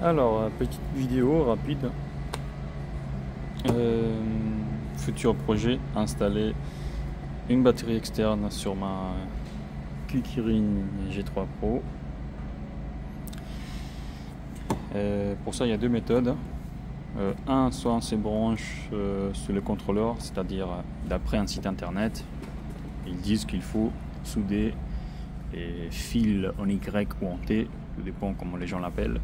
Alors, petite vidéo rapide. Futur projet, installer une batterie externe sur ma Kirin G3 Pro. Pour ça, il y a deux méthodes. Soit on se branche sur le contrôleur, c'est-à-dire d'après un site internet, ils disent qu'il faut souder les fils en Y ou en T, ça dépend comment les gens l'appellent.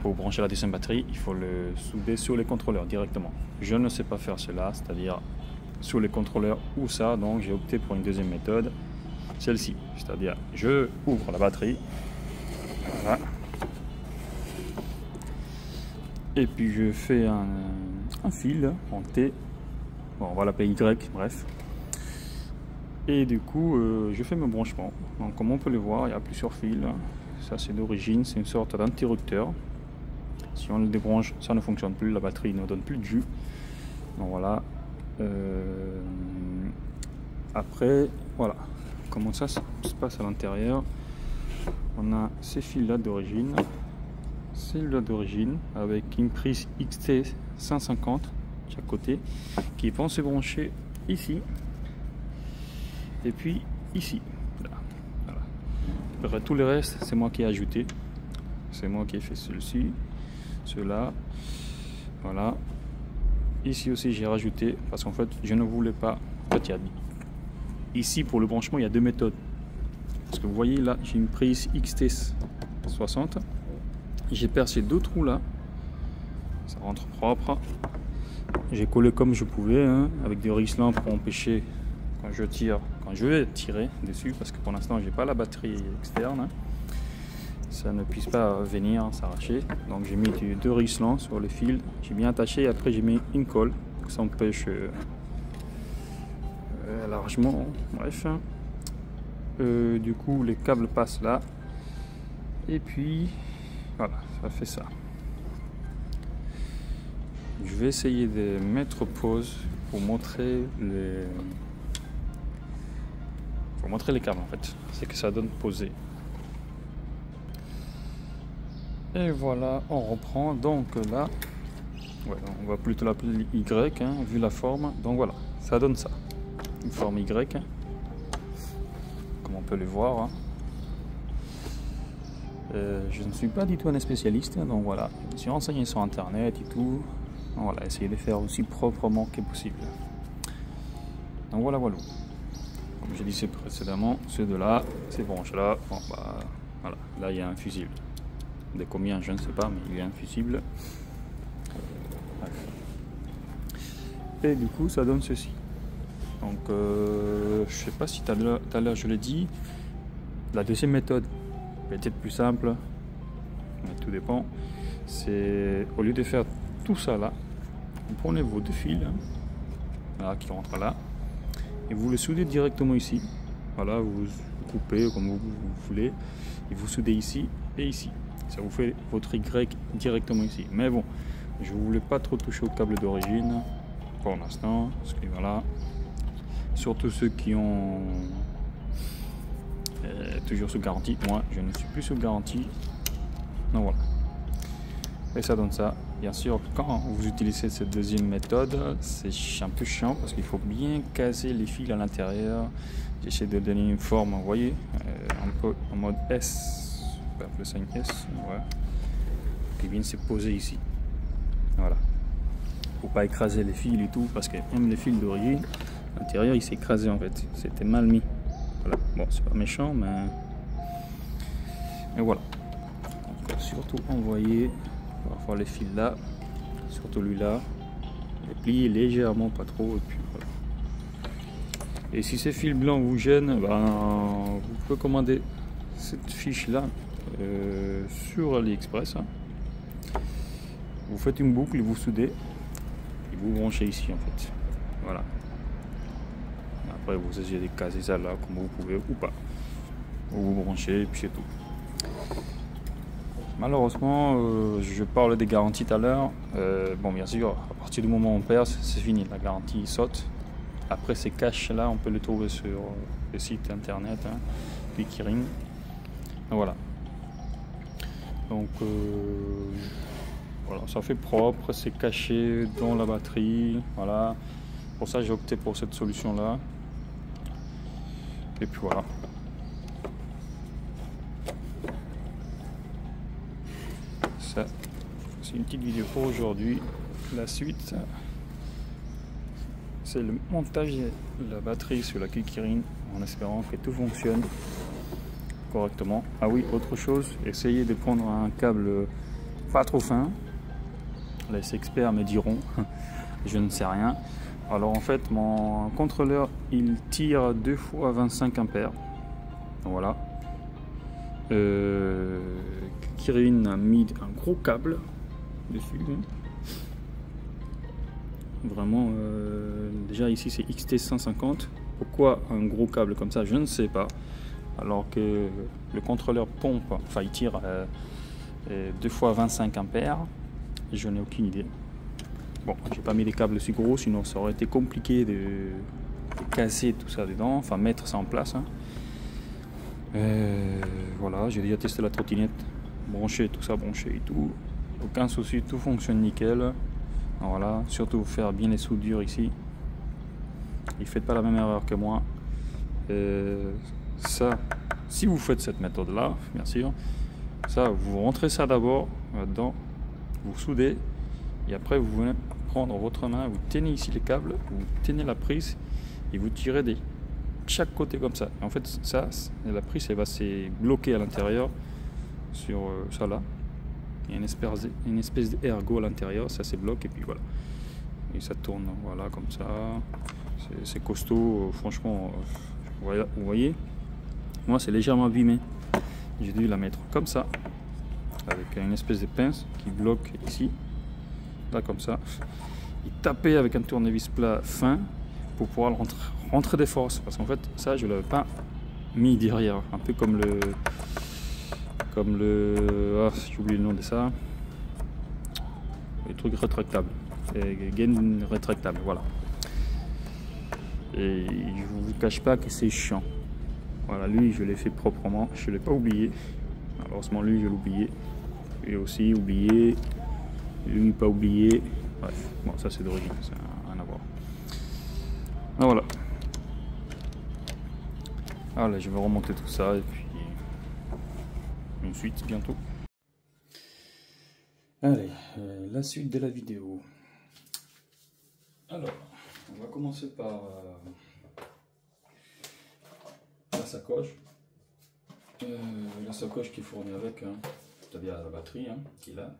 Pour brancher la deuxième batterie, il faut le souder sur les contrôleurs directement. Je ne sais pas faire cela, c'est-à-dire sur les contrôleurs ou ça, donc j'ai opté pour une deuxième méthode, celle-ci, c'est-à-dire je ouvre la batterie, voilà, et puis je fais un fil en T, bon, on va l'appeler Y, bref, et du coup je fais mon branchement. Donc comme on peut le voir, il y a plusieurs fils. Ça c'est d'origine, c'est une sorte d'interrupteur. Si on le débranche, ça ne fonctionne plus, la batterie ne donne plus de jus. Donc voilà. Après, voilà comment ça se passe à l'intérieur. On a ces fils là d'origine, celle-là d'origine avec une prise XT 150 de chaque côté qui vont se brancher ici et puis ici. Après, tout le reste, c'est moi qui ai ajouté. C'est moi qui ai fait celui-ci, ceux-là. Voilà. Ici aussi, j'ai rajouté parce qu'en fait, je ne voulais pas. En fait, ici, pour le branchement, il y a deux méthodes. Parce que vous voyez là, j'ai une prise XT60. J'ai percé deux trous là. Ça rentre propre. J'ai collé comme je pouvais, hein, avec des ricelins pour empêcher quand je tire. Je vais tirer dessus parce que pour l'instant j'ai pas la batterie externe, ça ne puisse pas venir s'arracher. Donc j'ai mis deux ricelins sur le fil, j'ai bien attaché et après j'ai mis une colle, ça empêche largement, bref. Du coup les câbles passent là et puis voilà, ça fait ça. Je vais essayer de mettre pause pour montrer les câbles en fait, c'est que ça donne posé. Et voilà, on reprend. Donc là, ouais, on va plutôt l'appeler Y, hein, vu la forme. Donc voilà, ça donne ça, une forme Y, hein, comme on peut le voir. Hein. Je ne suis pas du tout un spécialiste, hein, donc voilà, je me suis renseigné sur internet et tout. Donc voilà, essayer de faire aussi proprement que possible. Donc voilà. Comme je disais précédemment, ces deux-là, ces branches-là, bon, bah, voilà, là il y a un fusible. De combien, je ne sais pas, mais il y a un fusible. Et du coup, ça donne ceci. Donc, je ne sais pas si tout à l'heure je l'ai dit, la deuxième méthode, peut-être plus simple, mais tout dépend. C'est au lieu de faire tout ça là, vous prenez vos deux fils, hein, là, qui rentrent là. Et vous le soudez directement ici. Voilà, vous coupez comme vous voulez. Et vous soudez ici et ici. Ça vous fait votre Y directement ici. Mais bon, je ne voulais pas trop toucher au câble d'origine pour l'instant. Parce que voilà, surtout ceux qui ont toujours sous garantie. Moi, je ne suis plus sous garantie. Donc voilà. Et ça donne ça. Bien sûr, quand vous utilisez cette deuxième méthode, c'est un peu chiant parce qu'il faut bien caser les fils à l'intérieur. J'essaie de donner une forme, vous voyez, un peu en mode S, on peut appeler ça une S, ouais, qui vient se poser ici. Voilà. Faut pas écraser les fils et tout parce que même les fils d'origine, l'intérieur il s'est écrasé en fait. C'était mal mis. Voilà. Bon, c'est pas méchant, mais voilà. Donc, surtout envoyer. On va voir les fils là, surtout lui là, les plier légèrement, pas trop, et puis voilà. Et si ces fils blancs vous gênent, ben, vous pouvez commander cette fiche là sur AliExpress. Hein. Vous faites une boucle, vous soudez et vous branchez ici en fait. Voilà. Après vous essayez de caser ça là comme vous pouvez ou pas. Vous branchez et puis c'est tout. Malheureusement, je parle des garanties tout à l'heure. Bon, bien sûr, à partir du moment où on perce, c'est fini. La garantie saute. Après, ces caches-là, on peut les trouver sur le site internet, hein, Kirin. Voilà. Donc voilà, ça fait propre, c'est caché dans la batterie. Voilà, pour ça j'ai opté pour cette solution là. Et puis voilà. Ça, c'est une petite vidéo pour aujourd'hui. La suite, c'est le montage de la batterie sur la Kirin, en espérant que tout fonctionne correctement. Ah oui, autre chose, essayez de prendre un câble pas trop fin. Les experts me diront, je ne sais rien. Alors en fait, mon contrôleur il tire 2 fois 25 ampères. Voilà. Kirin a mis un gros câble dessus. Vraiment, déjà ici c'est XT150. Pourquoi un gros câble comme ça, je ne sais pas. Alors que le contrôleur pompe, enfin il tire 2 fois 25 ampères. Je n'ai aucune idée. Bon, j'ai pas mis des câbles si gros, sinon ça aurait été compliqué de casser tout ça dedans, enfin mettre ça en place. Hein. Voilà, j'ai déjà testé la trottinette, branché tout ça, branché et tout. Aucun souci, tout fonctionne nickel. Voilà, surtout faire bien les soudures ici. Ne faites pas la même erreur que moi. Ça, si vous faites cette méthode là, bien sûr, ça, vous rentrez ça d'abord là-dedans, vous soudez, et après vous venez prendre votre main, vous tenez ici les câbles, vous tenez la prise et vous tirez de chaque côté comme ça. Et en fait, ça, la prise, elle va se bloquer à l'intérieur sur ça là. Il y a une espèce d'ergot à l'intérieur, ça se bloque et puis voilà. Et ça tourne, voilà, comme ça. C'est costaud, franchement, vous voyez. Moi, c'est légèrement abîmé. J'ai dû la mettre comme ça, avec une espèce de pince qui bloque ici, là comme ça. Et taper avec un tournevis plat fin pour pouvoir rentrer des forces. Parce qu'en fait, ça, je ne l'avais pas mis derrière. Un peu comme le... Ah, j'ai oublié le nom de ça. Les trucs rétractables. Gain rétractable, voilà. Et je vous cache pas que c'est chiant. Voilà, lui, je l'ai fait proprement. Je ne l'ai pas oublié. Malheureusement, lui, je l'ai oublié. Lui aussi, oublié. Lui, pas oublié. Bref, bon, ça c'est d'origine, ça n'a rien à voir. Ah, voilà. Voilà, je vais remonter tout ça et puis une suite bientôt. Allez, la suite de la vidéo. Alors, on va commencer par la sacoche. La sacoche qui est fournie avec, hein, c'est-à-dire la batterie hein, qui est là.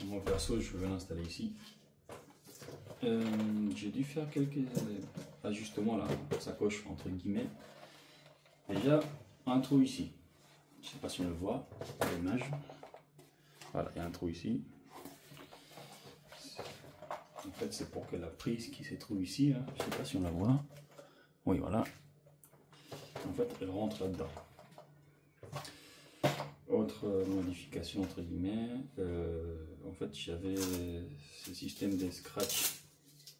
Moi perso, je vais l'installer ici. J'ai dû faire quelques ajustements là, sacoche entre guillemets. Déjà, un trou ici. Je ne sais pas si on le voit à l'image. Voilà, il y a un trou ici. En fait, c'est pour que la prise qui se trouve ici, hein, je ne sais pas si on la voit. Oui, voilà. En fait, elle rentre là-dedans. Autre modification entre guillemets, en fait j'avais ce système de scratch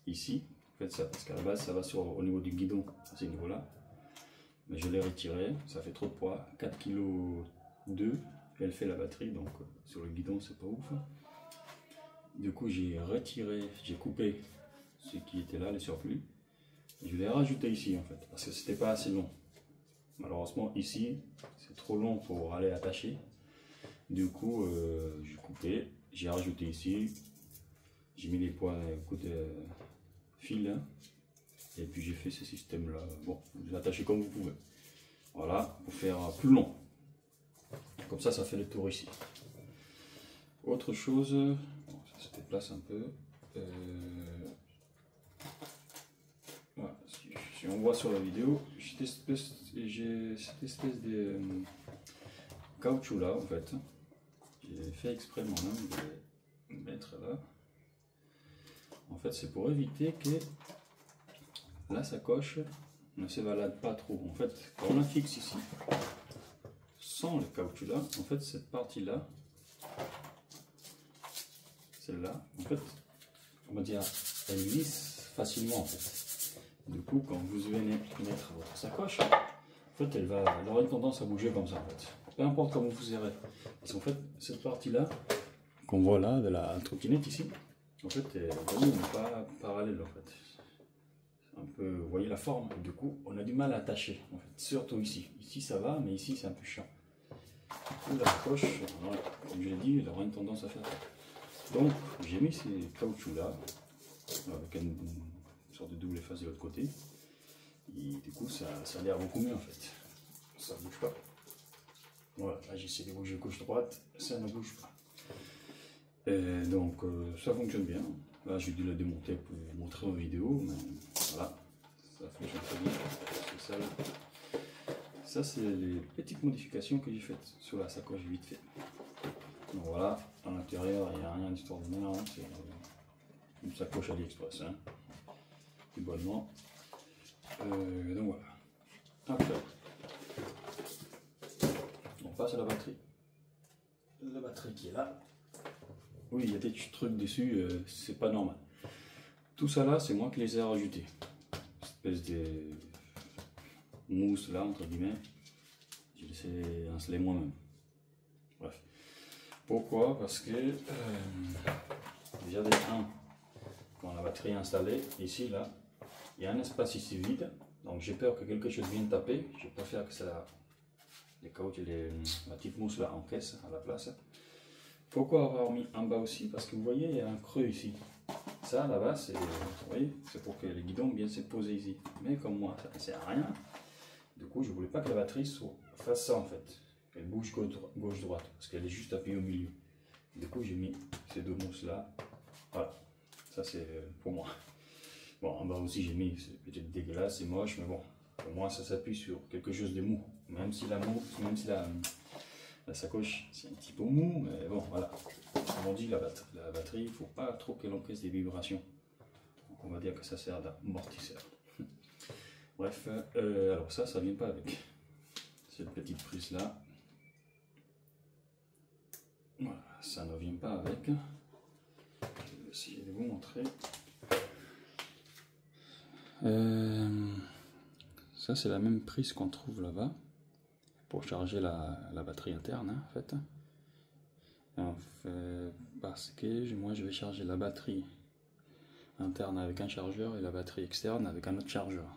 ici, en fait ça, parce qu'à la base ça va au niveau du guidon, à ce niveau là, mais je l'ai retiré, ça fait trop de poids, 4,2 kg, elle fait la batterie, donc sur le guidon c'est pas ouf. Du coup j'ai retiré, j'ai coupé ce qui était là, le surplus, et je l'ai rajouté ici en fait, parce que c'était pas assez long. Malheureusement ici c'est trop long pour aller attacher, du coup j'ai coupé, j'ai rajouté ici, j'ai mis les points coups de fil hein, et puis j'ai fait ce système là. Bon, vous l'attachez comme vous pouvez, voilà, pour faire plus long, comme ça fait le tour ici. Autre chose, bon, ça se déplace un peu, voilà, si on voit sur la vidéo, j'ai cette espèce de caoutchouc là en fait. J'ai fait exprès moi-même de le mettre là. En fait, c'est pour éviter que la sacoche ne se balade pas trop. En fait, quand on la fixe ici, sans le caoutchouc là, en fait, cette partie là, celle-là, en fait, on va dire, elle glisse facilement en fait. Du coup, quand vous venez mettre votre sacoche, en fait, elle aura une tendance à bouger comme ça en fait. peu importe comment vous serrez. Parce qu'en fait, cette partie-là, qu'on voit là, de la trottinette ici, en fait, elle n'est pas parallèle en fait. Un peu, vous voyez la forme, du coup, on a du mal à attacher, en fait. Surtout ici. Ici ça va, mais ici c'est un peu chiant. La coche, comme je l'ai dit, elle aura une tendance à faire ça. Donc, j'ai mis ces caoutchoucs là, avec une sorte de double efface de l'autre côté. Et du coup, ça a l'air beaucoup mieux en fait. Ça ne bouge pas. Voilà, là j'essaie de bouger gauche-droite, ça ne bouge pas. Donc ça fonctionne bien. Là j'ai dû la démonter pour vous montrer en vidéo, mais voilà, ça fonctionne très bien. C'est ça là. Ça c'est les petites modifications que j'ai faites sur la sacoche vite fait. Donc voilà, à l'intérieur il n'y a rien d'extraordinaire, hein. C'est une sacoche AliExpress, hein, tout bonnement. Donc voilà. Après, on passe à la batterie. La batterie qui est là. Oui, il y a des trucs dessus, c'est pas normal. Tout ça là, c'est moi qui les ai rajoutés. Espèce de mousse là, entre guillemets. J'ai laissé installer moi-même. Bref. Pourquoi? Parce que déjà quand la batterie est installée, ici là, il y a un espace ici vide. Donc j'ai peur que quelque chose vienne taper. Je préfère que ça, les caoutchoucs, la petite mousse là encaisse à la place. Pourquoi avoir mis en bas aussi? Parce que vous voyez, il y a un creux ici. Ça, là-bas, c'est pour que les guidons viennent se poser ici. Mais comme moi, ça ne sert à rien. Du coup, je ne voulais pas que la batterie fasse ça en fait. Elle bouge gauche-droite. Parce qu'elle est juste appuyée au milieu. Du coup, j'ai mis ces deux mousses-là. Voilà. Ça, c'est pour moi. Bon, en bas aussi, j'ai mis, c'est peut-être dégueulasse, c'est moche, mais bon. Pour moi, ça s'appuie sur quelque chose de mou. Même si la sacoche, c'est un petit peu mou, mais bon, voilà. Comme on dit, la batterie, il ne faut pas trop qu'elle encaisse des vibrations. Donc on va dire que ça sert d'amortisseur. Bref, alors ça vient pas avec cette petite prise là. Voilà, ça ne vient pas avec. Je vais essayer de vous montrer. Ça, c'est la même prise qu'on trouve là-bas pour charger la batterie interne, hein, en fait. Parce que moi, je vais charger la batterie interne avec un chargeur et la batterie externe avec un autre chargeur.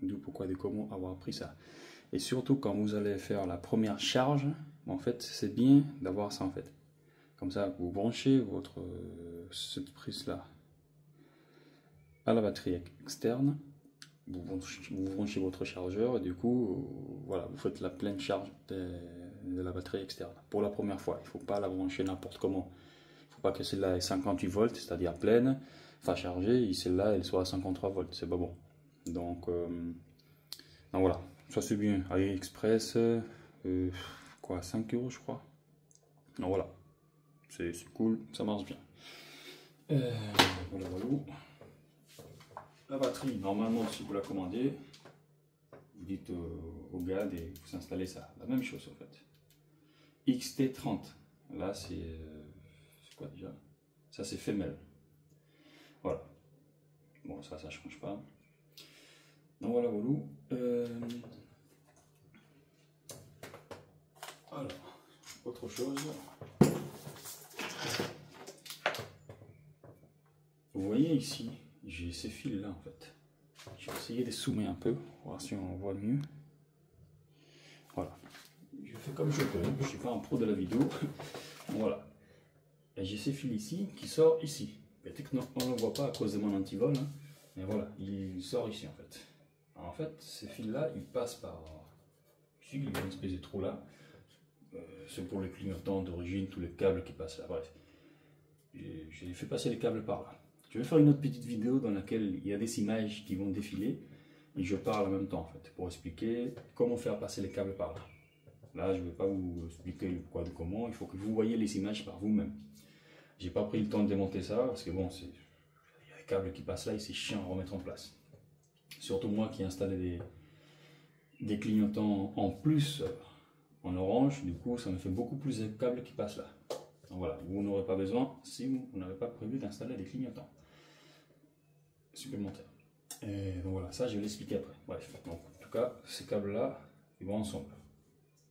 D'où pourquoi de comment avoir pris ça. Et surtout quand vous allez faire la première charge, en fait, c'est bien d'avoir ça en fait. Comme ça, vous branchez cette prise là à la batterie externe. Vous branchez votre chargeur et du coup, voilà, vous faites la pleine charge de la batterie externe. Pour la première fois, il ne faut pas la brancher n'importe comment. Il ne faut pas que celle-là ait 58 volts, c'est-à-dire pleine, enfin chargée, et celle-là, elle soit à 53 volts, c'est pas bon. Donc voilà, ça c'est bien. AliExpress, quoi, 5 € je crois. Donc voilà, c'est cool, ça marche bien. Voilà. La batterie, normalement, si vous la commandez, vous dites au gars de vous installer ça. La même chose en fait. XT30. Là, c'est quoi déjà? Ça, c'est femelle. Voilà. Bon, ça ne change pas. Donc voilà, alors, autre chose. Vous voyez ici, j'ai ces fils là en fait. Je vais essayer de zoomer un peu, voir si on voit mieux. Voilà. Je fais comme je peux, je ne suis pas un pro de la vidéo. Voilà. Et j'ai ces fils ici qui sortent ici. Peut-être qu'on ne le voit pas à cause de mon antivol, hein, mais voilà, il sort ici en fait. Alors, en fait, ces fils là, ils passent par ici, il y a une espèce de trou là. C'est pour les clignotants d'origine, tous les câbles qui passent là. Bref, j'ai fait passer les câbles par là. Je vais faire une autre petite vidéo dans laquelle il y a des images qui vont défiler et je parle en même temps en fait pour expliquer comment faire passer les câbles par là. Là, je ne vais pas vous expliquer le pourquoi de comment, il faut que vous voyez les images par vous-même. J'ai pas pris le temps de démonter ça parce que bon, il y a des câbles qui passent là et c'est chiant à remettre en place. Surtout moi qui ai installé des clignotants en plus en orange, du coup ça me fait beaucoup plus de câbles qui passent là. Donc voilà, vous n'aurez pas besoin si vous n'avez pas prévu d'installer des clignotants supplémentaires. Et donc voilà, ça je vais l'expliquer après. Bref, donc en tout cas, ces câbles là, ils vont ensemble.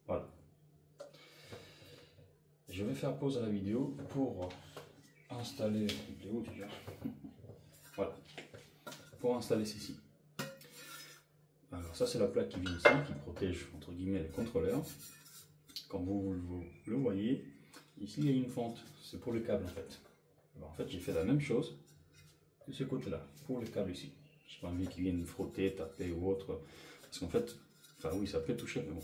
Voilà. je vais faire pause à la vidéo pour installer, il est où déjà? Voilà, pour installer ceci. Alors ça c'est la plaque qui vient ici, qui protège entre guillemets les contrôleurs. Comme vous le voyez, ici il y a une fente, c'est pour le câble en fait. Alors, en fait j'ai fait la même chose de ce côté là, pour le câble ici. Je n'ai pas envie qu'ils viennent frotter, taper ou autre, parce qu'en fait, enfin oui ça peut toucher mais bon.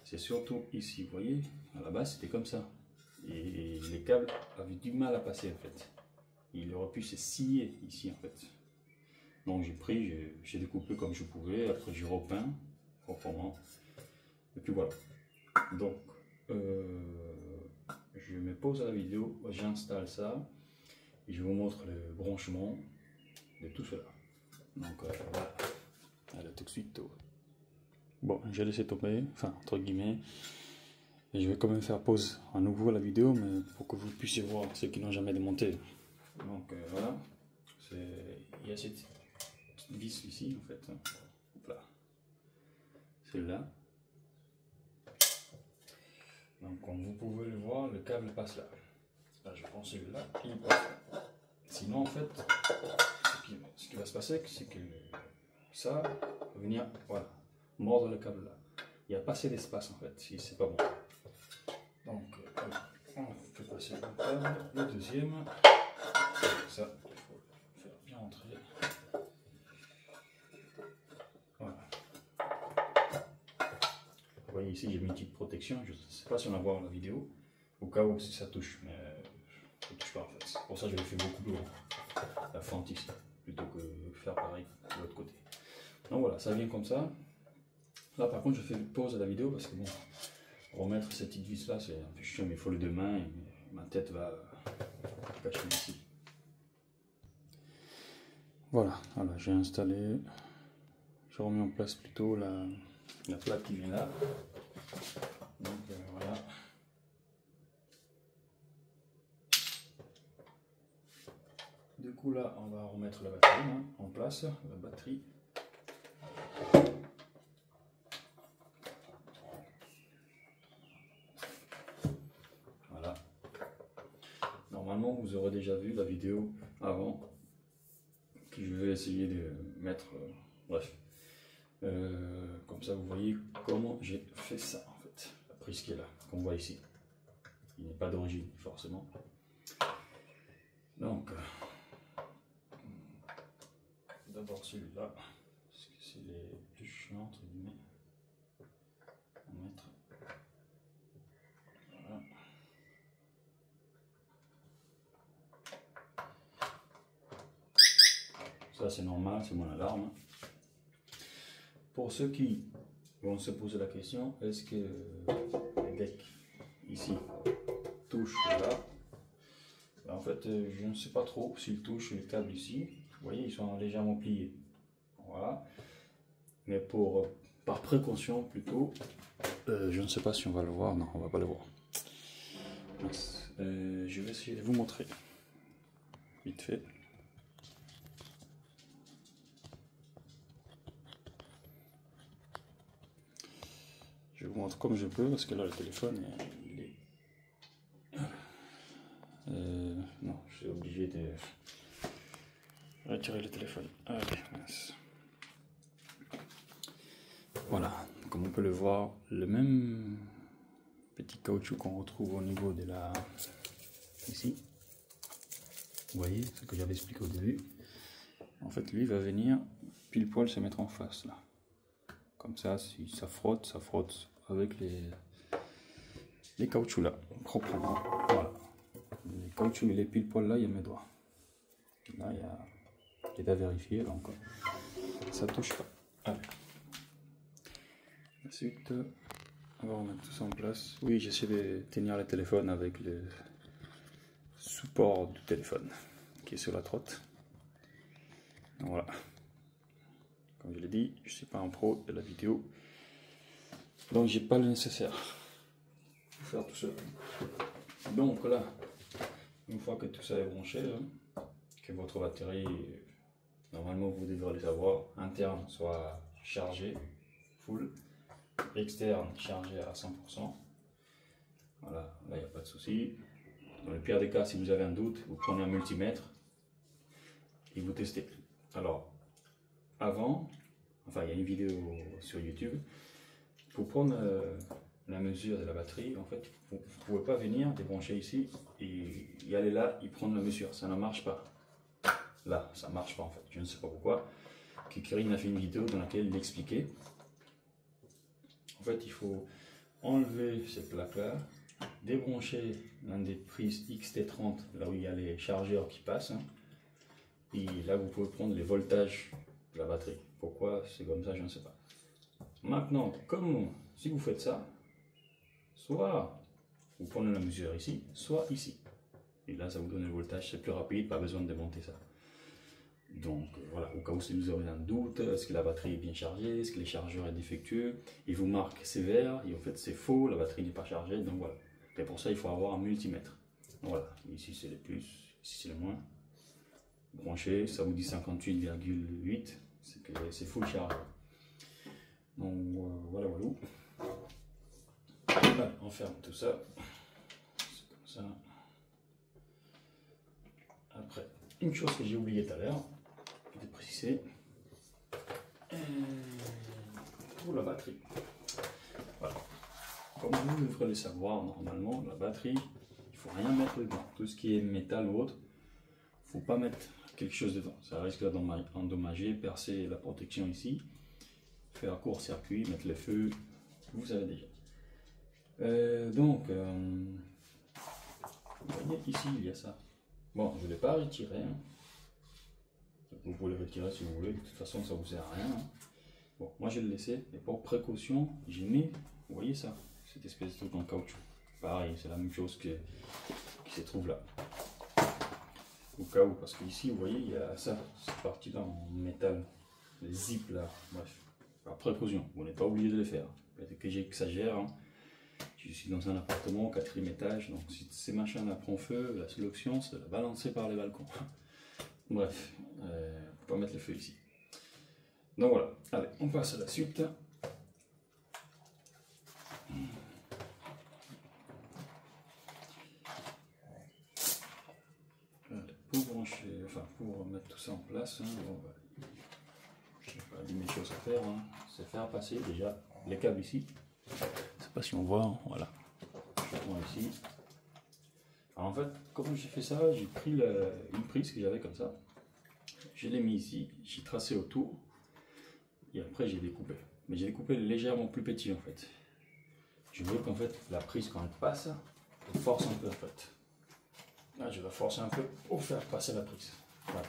C'est surtout ici, vous voyez, à la base c'était comme ça. Et les câbles avaient du mal à passer en fait. Il aurait pu se scier ici en fait. Donc j'ai pris, j'ai découpé comme je pouvais, après j'ai repeint proprement. Et puis voilà. Donc je me pose à la vidéo, j'installe ça et je vous montre le branchement de tout cela. Donc voilà. Allez, tout de suite. Bon, j'ai laissé tomber, enfin entre guillemets. Et je vais quand même faire pause à nouveau à la vidéo, mais pour que vous puissiez voir ceux qui n'ont jamais démonté. Donc voilà, il y a cette vis ici en fait. Voilà. Celle-là. Donc comme vous pouvez le voir, le câble passe là. Là je prends celui-là, il passe là. Sinon en fait, ce qui va se passer, c'est que ça va venir, voilà, mordre le câble là. Il y a pas assez d'espace en fait, si c'est pas bon. Donc on fait passer le câble, le deuxième. Ça, il faut le faire bien entrer. Voilà. Vous voyez ici, j'ai mis une petite protection. Je ne sais pas si on va voir la vidéo. Au cas où si ça touche, mais ça ne touche pas en fait. Pour ça, j'avais fait beaucoup plus haut. La fente ici, plutôt que faire pareil de l'autre côté. Donc voilà, ça vient comme ça. Là par contre, je fais pause à la vidéo parce que bon, remettre cette petite vis là, c'est un peu chiant, mais il faut les deux mains et ma tête va cacher ici. Voilà, alors j'ai installé, je remets en place plutôt la plaque qui vient là. Donc voilà. Du coup là, on va remettre la batterie en place, la batterie. Voilà. Normalement, vous aurez déjà vu la vidéo avant. Que je vais essayer de mettre, bref, comme ça vous voyez comment j'ai fait ça en fait, la prise qui est là, qu'on voit ici, il n'est pas d'origine forcément. Donc d'abord celui-là, parce que c'est les plus chiants entre guillemets à mettre. Voilà. Ça c'est normal, c'est mon alarme. Pour ceux qui vont se poser la question, est-ce que les decks ici touchent là? En fait, je ne sais pas trop s'ils touchent les câbles ici. Vous voyez, ils sont légèrement pliés. Voilà. Mais par précaution plutôt, je ne sais pas si on va le voir. Non, on va pas le voir. Je vais essayer de vous montrer vite fait. Je vous montre comme je peux parce que là le téléphone il est... non, je suis obligé de retirer le téléphone. Allez, mince. Voilà, comme on peut le voir, le même petit caoutchouc qu'on retrouve au niveau de la... ici. Vous voyez ce que j'avais expliqué au début. En fait, lui va venir pile poil se mettre en face là. Comme ça, si ça frotte avec les caoutchoucs là, proprement. Voilà. Les caoutchoucs et les pile poil là, il y a mes doigts. Là, il est à vérifier, donc ça touche pas. Allez. Ensuite, on va remettre tout ça en place. Oui, j'essaie de tenir le téléphone avec le support du téléphone qui est sur la trotte. Donc voilà. Comme je l'ai dit, je ne suis pas un pro de la vidéo. Donc j'ai pas le nécessaire pour faire tout ça. Donc là, une fois que tout ça est branché, que votre batterie, normalement vous devrez le savoir, interne soit chargée, full, externe chargée à 100%. Voilà, là il n'y a pas de souci. Dans le pire des cas, si vous avez un doute, vous prenez un multimètre et vous testez. Alors, avant, enfin il y a une vidéo sur YouTube, pour prendre la mesure de la batterie, en fait, vous ne pouvez pas venir débrancher ici et y aller là, y prendre la mesure, ça ne marche pas. Là, ça ne marche pas en fait, je ne sais pas pourquoi. Kikirin a fait une vidéo dans laquelle il expliquait. En fait, il faut enlever ces plaques-là, débrancher l'un des prises XT30, là où il y a les chargeurs qui passent. Et là, vous pouvez prendre les voltages de la batterie. Pourquoi c'est comme ça, je ne sais pas. Maintenant, si vous faites ça, soit vous prenez la mesure ici, soit ici. Et là, ça vous donne le voltage, c'est plus rapide, pas besoin de démonter ça. Donc voilà, au cas où si vous avez un doute, est-ce que la batterie est bien chargée, est-ce que les chargeurs est défectueux, il vous marque sévère et en fait c'est faux, la batterie n'est pas chargée, donc voilà. Et pour ça il faut avoir un multimètre. Voilà, ici c'est le plus, ici c'est le moins. Branché, ça vous dit 58,8, c'est que c'est full charge. Donc voilà, voilà. Allez, on ferme tout ça. C'est comme ça. Après, une chose que j'ai oublié tout à l'heure, de préciser, pour la batterie. Voilà. Comme vous devrez le savoir, normalement, la batterie, il ne faut rien mettre dedans. Tout ce qui est métal ou autre, il ne faut pas mettre quelque chose dedans. Ça risque d'endommager, percer la protection ici, faire court-circuit, mettre le feu, vous savez déjà. Vous voyez ici, il y a ça. Bon, je ne l'ai pas retiré. Hein. Vous pouvez le retirer si vous voulez, de toute façon ça ne vous sert à rien. Hein. Bon, moi je l'ai laissé, et pour précaution, j'ai mis, vous voyez ça, cette espèce de truc en caoutchouc. Pareil, c'est la même chose qui se trouve là. Au cas où, parce qu'ici, vous voyez, il y a ça, cette partie-là en métal, les zips là, bref. Par précaution, vous n'êtes pas obligé de le faire. Peut-être que j'exagère. Hein. Je suis dans un appartement au 4e étage, donc si ces machins-là prennent feu, la seule option c'est de la balancer par les balcons. Bref, il ne faut pas mettre le feu ici. Donc voilà, allez, on passe à la suite. Allez, pour brancher, enfin pour mettre tout ça en place, hein, je n'ai pas 10 000 choses à faire, hein, c'est faire passer déjà les câbles ici. Je ne sais pas si on voit, hein, voilà. Je prends ici. Alors en fait, comment j'ai fait ça, j'ai pris une prise que j'avais comme ça, je l'ai mis ici, j'ai tracé autour, et après j'ai découpé. Mais j'ai découpé légèrement plus petit en fait. Je veux qu'en fait la prise quand elle passe, elle force un peu en fait. Là je vais forcer un peu pour faire passer la prise. Voilà.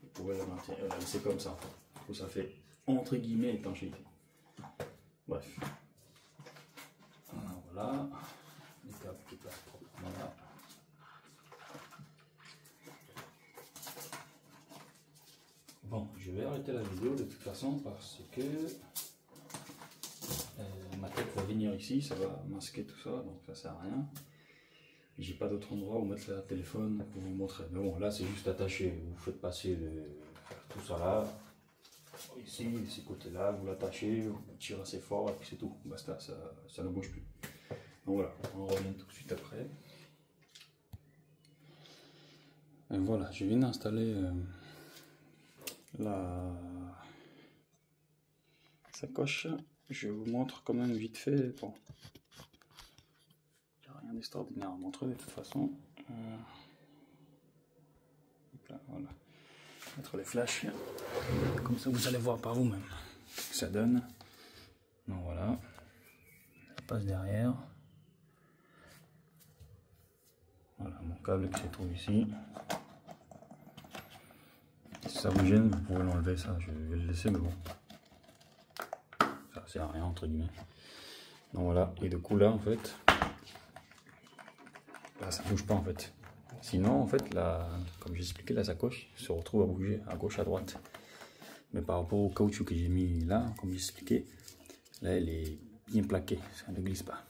Vous pouvez la maintenir, la laisser comme ça en fait. Donc ça fait entre guillemets étanchéité. Bref. Voilà. Les câbles qui passent proprement là. Bon, je vais arrêter la vidéo de toute façon parce que ma tête va venir ici, ça va masquer tout ça, donc ça sert à rien. J'ai pas d'autre endroit où mettre le téléphone pour vous montrer. Mais bon, là c'est juste attaché, vous faites passer tout ça là, ici, ces côtés-là, vous l'attachez, vous tirez assez fort et puis c'est tout, basta, ça ne bouge plus. Donc voilà, on revient tout de suite après. Et voilà, je viens d'installer la sacoche. Je vous montre quand même vite fait. Bon, il n'y a rien d'extraordinaire à montrer de toute façon. Là, voilà. Mettre les flashs. Comme ça vous allez voir par vous-même ce que ça donne. Donc voilà. Ça passe derrière. Voilà mon câble qui se trouve ici. Si ça vous gêne, vous pouvez l'enlever, ça, je vais le laisser, mais bon. Ça sert à rien, entre guillemets. Donc voilà, et du coup là, en fait, là, ça bouge pas, en fait. Sinon, en fait, comme j'ai expliqué, la sacoche se retrouve à bouger à gauche, à droite. Mais par rapport au caoutchouc que j'ai mis là, comme j'ai expliqué, là, elle est bien plaquée, ça ne glisse pas.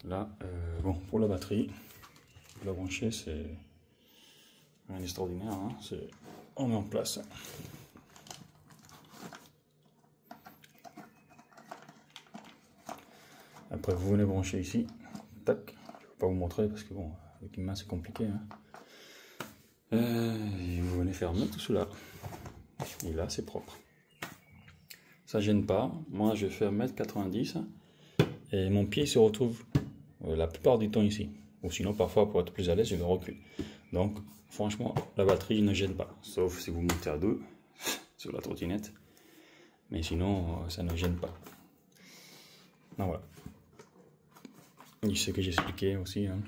Là, bon, pour la batterie, pour la brancher, c'est rien d'extraordinaire, hein, on met en place. Après vous venez brancher ici, tac, je vais pas vous montrer parce que bon, avec une main c'est compliqué. Hein. Et vous venez fermer tout cela. Et là c'est propre. Ça gêne pas. Moi je fais 1,90 m et mon pied se retrouve la plupart du temps ici. Ou sinon parfois pour être plus à l'aise je me recule. Donc franchement la batterie ne gêne pas. Sauf si vous montez à deux sur la trottinette. Mais sinon ça ne gêne pas. Donc voilà. Et ce que j'expliquais aussi. Hein.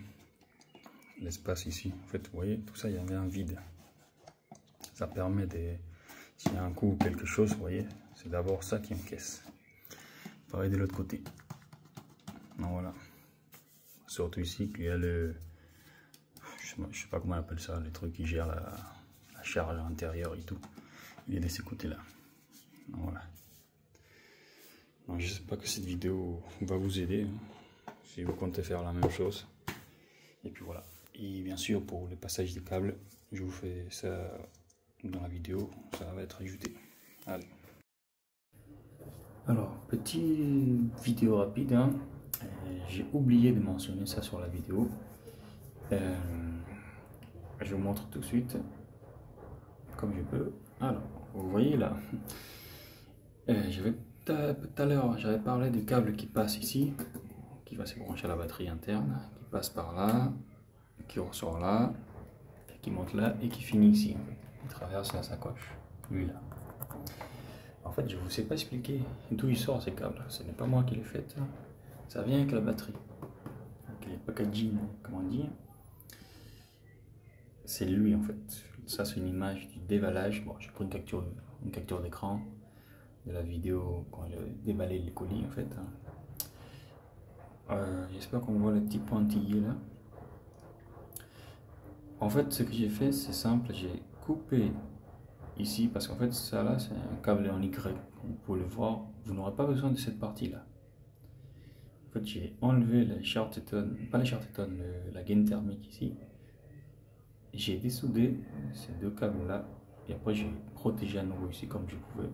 L'espace ici, en fait, vous voyez, tout ça, il y avait un vide. Ça permet de, s'il y a un coup ou quelque chose, vous voyez, c'est d'abord ça qui encaisse. Pareil de l'autre côté. Donc voilà. Surtout ici, qu'il y a le, je sais pas comment on appelle ça, le truc qui gère la charge intérieure et tout. Il est de ce côté-là. Donc voilà. Donc, je sais pas que cette vidéo va vous aider, hein, si vous comptez faire la même chose. Et puis voilà. Et bien sûr, pour le passage des câbles, je vous fais ça dans la vidéo, ça va être ajouté. Allez. Alors, petite vidéo rapide, hein. J'ai oublié de mentionner ça sur la vidéo. Je vous montre tout de suite, comme je peux. Alors, vous voyez là, tout à l'heure, j'avais parlé du câble qui passe ici, qui va se brancher à la batterie interne, qui passe par là, qui ressort là, qui monte là et qui finit ici. Il traverse la sacoche, lui là. En fait, je ne vous ai pas expliqué d'où il sort ces câbles. Ce n'est pas moi qui l'ai fait. Ça vient avec la batterie. Avec les packaging, comment dire. C'est lui en fait. Ça, c'est une image du déballage. Bon, j'ai pris une capture d'écran de la vidéo quand j'ai déballé les colis en fait. J'espère qu'on voit le petit pointillé là. En fait, ce que j'ai fait, c'est simple. J'ai coupé ici parce qu'en fait, ça là, c'est un câble en Y. Vous pouvez le voir. Vous n'aurez pas besoin de cette partie là. En fait, j'ai enlevé la Charterton, pas la Charterton, la gaine thermique ici. J'ai dessoudé ces deux câbles là et après j'ai protégé à nouveau ici comme je pouvais.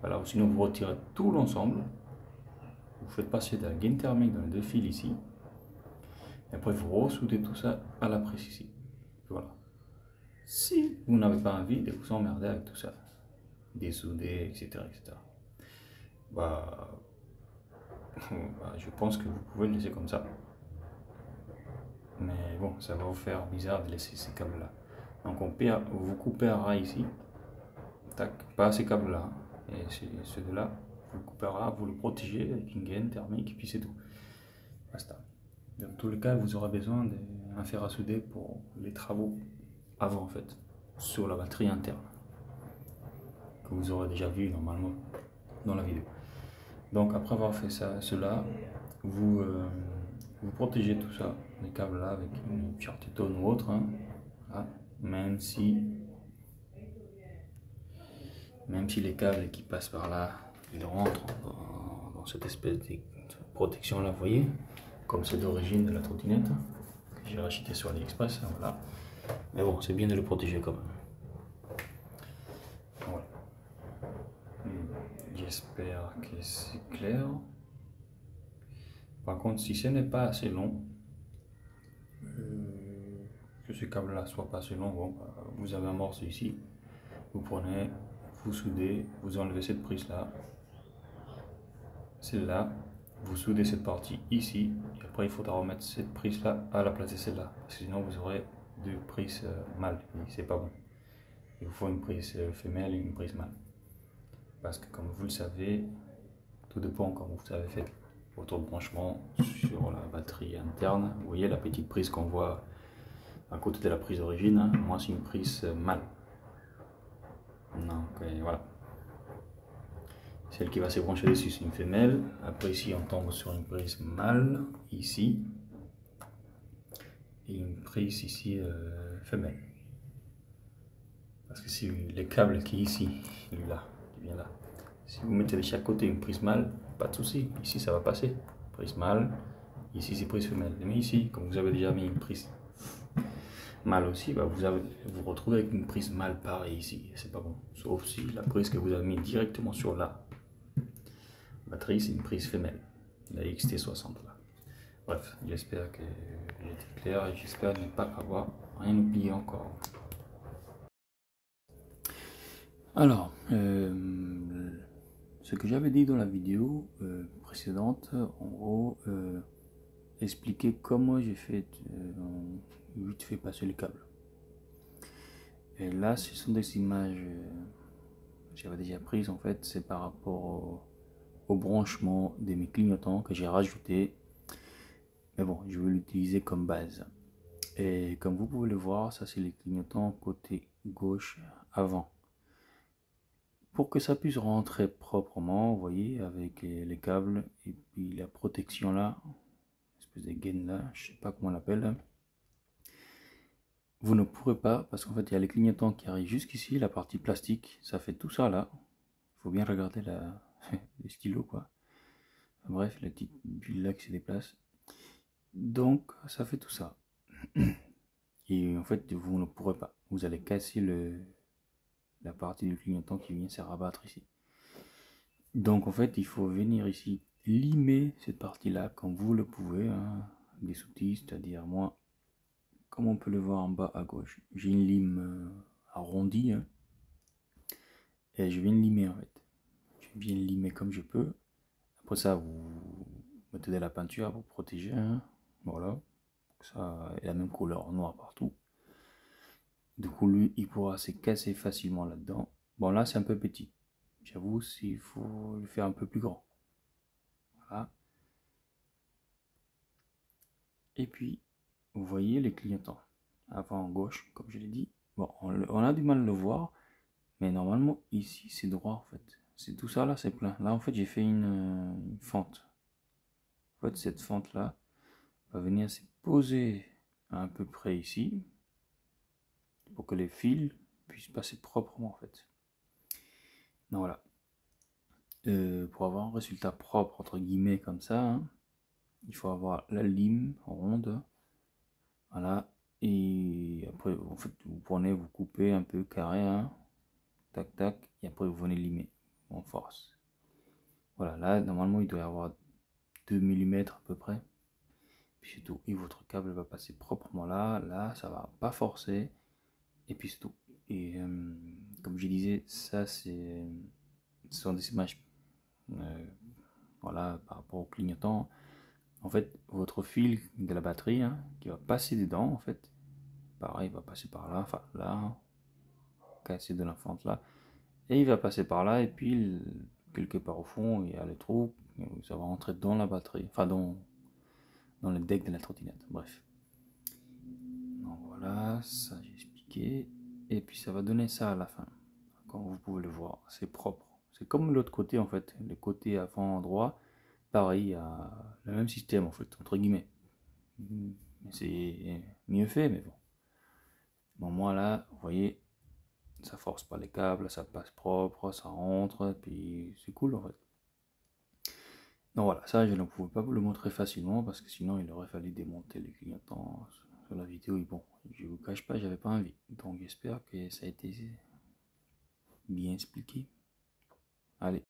Voilà, sinon vous retirez tout l'ensemble. Vous faites passer de la gaine thermique dans les deux fils ici. Et après vous ressoudez tout ça à la prise ici. Voilà. Si vous n'avez pas envie de vous emmerder avec tout ça, dessouder, etc. Je pense que vous pouvez le laisser comme ça. Mais bon, ça va vous faire bizarre de laisser ces câbles là. Donc vous coupez un ras ici. Tac, pas ces câbles là. Et ceux de là, vous le coupez un ras, vous le protégez avec une gaine thermique, et puis c'est tout. Basta. Dans tous les cas, vous aurez besoin d'un fer à souder pour les travaux avant en fait, sur la batterie interne. Que vous aurez déjà vu normalement dans la vidéo. Donc après avoir fait cela, vous protégez tout ça, les câbles là avec une Charterton ou autre, hein, là, même si les câbles qui passent par là, ils rentrent dans cette espèce de protection là, vous voyez, comme c'est d'origine de la trottinette, que j'ai racheté sur AliExpress, hein, voilà. Mais bon, c'est bien de le protéger quand même. Voilà. J'espère que c'est clair. Par contre, si ce n'est pas assez long, que ce câble là soit pas assez long, bon, vous avez un morceau ici, vous prenez, vous soudez, vous enlevez cette prise là, celle-là, vous soudez cette partie ici, et après il faudra remettre cette prise là à la place de celle-là, parce que sinon vous aurez deux prises mâles, c'est pas bon. Il vous faut une prise femelle et une prise mâle. Parce que comme vous le savez, tout dépend quand vous avez fait votre branchement sur la batterie interne. Vous voyez la petite prise qu'on voit à côté de la prise d'origine, hein. Moi c'est une prise mâle. Donc voilà. Celle qui va se brancher dessus c'est une femelle. Après ici on tombe sur une prise mâle, ici. Et une prise ici femelle. Parce que si le câble qui est ici, celui-là, qui vient là, si vous mettez de chaque côté une prise mâle, pas de souci, ici ça va passer. Prise mâle, ici c'est prise femelle. Mais ici, comme vous avez déjà mis une prise mâle aussi, bah vous retrouvez avec une prise mâle pareil ici, c'est pas bon. Sauf si la prise que vous avez mis directement sur la batterie, c'est une prise femelle, la XT60 là. Bref, j'espère que j'ai été clair et j'espère ne pas avoir rien oublié encore. Alors, ce que j'avais dit dans la vidéo précédente, en gros, expliquer comment j'ai fait vite fait passer les câbles. Et là, ce sont des images que j'avais déjà prises, en fait, c'est par rapport au branchement de mes clignotants que j'ai rajouté. Mais bon, je vais l'utiliser comme base. Et comme vous pouvez le voir, ça c'est les clignotants côté gauche avant. Pour que ça puisse rentrer proprement, vous voyez, avec les câbles et puis la protection là, espèce de gaine là, je sais pas comment on l'appelle. Vous ne pourrez pas, parce qu'en fait il y a les clignotants qui arrivent jusqu'ici, la partie plastique, ça fait tout ça là. Il faut bien regarder les stylos quoi. Bref, la petite bulle là qui se déplace. Donc ça fait tout ça. Et en fait vous ne pourrez pas. Vous allez casser la partie du clignotant qui vient se rabattre ici. Donc en fait il faut venir ici limer cette partie là comme vous le pouvez, hein, des outils, c'est-à-dire moi, comme on peut le voir en bas à gauche, j'ai une lime arrondie, hein, et je viens limer en fait. Je viens limer comme je peux. Après ça vous mettez de la peinture pour protéger, hein, voilà, ça est la même couleur noir partout. Du coup lui il pourra se casser facilement là-dedans. Bon là c'est un peu petit, j'avoue, s'il faut le faire un peu plus grand. Voilà. Et puis vous voyez les clignotants avant gauche comme je l'ai dit. Bon, on a du mal à le voir, mais normalement ici c'est droit en fait. C'est tout ça là, c'est plein. Là en fait j'ai fait une fente. En fait cette fente là va venir se poser à peu près ici pour que les fils puissent passer proprement en fait. Donc voilà. Pour avoir un résultat propre entre guillemets comme ça, hein, il faut avoir la lime ronde. Voilà. Et après en fait vous prenez, vous coupez un peu carré, hein, tac tac, et après vous venez limer en force. Voilà, là normalement il doit y avoir 2 mm à peu près. Puis c'est tout. Et votre câble va passer proprement là ça va pas forcer. Et puis c'est tout. Et comme je disais, ça ce sont des images voilà, par rapport au clignotant. En fait, votre fil de la batterie, hein, qui va passer dedans, en fait, pareil, il va passer par là, enfin là, casser de la fente là, et il va passer par là, et puis quelque part au fond, il y a le trou, ça va rentrer dans la batterie, enfin dans le deck de la trottinette, bref. Donc voilà, ça j'ai expliqué, et puis ça va donner ça à la fin. Comme vous pouvez le voir, c'est propre. C'est comme l'autre côté en fait, le côté avant droit, pareil, il y a le même système en fait, entre guillemets. C'est mieux fait, mais bon. Bon, moi là, vous voyez, ça force pas les câbles, ça passe propre, ça rentre, puis c'est cool en fait. Donc voilà, ça je ne pouvais pas vous le montrer facilement parce que sinon il aurait fallu démonter les clignotants sur la vidéo. Et bon, je vous cache pas, j'avais pas envie. Donc j'espère que ça a été bien expliqué. Allez.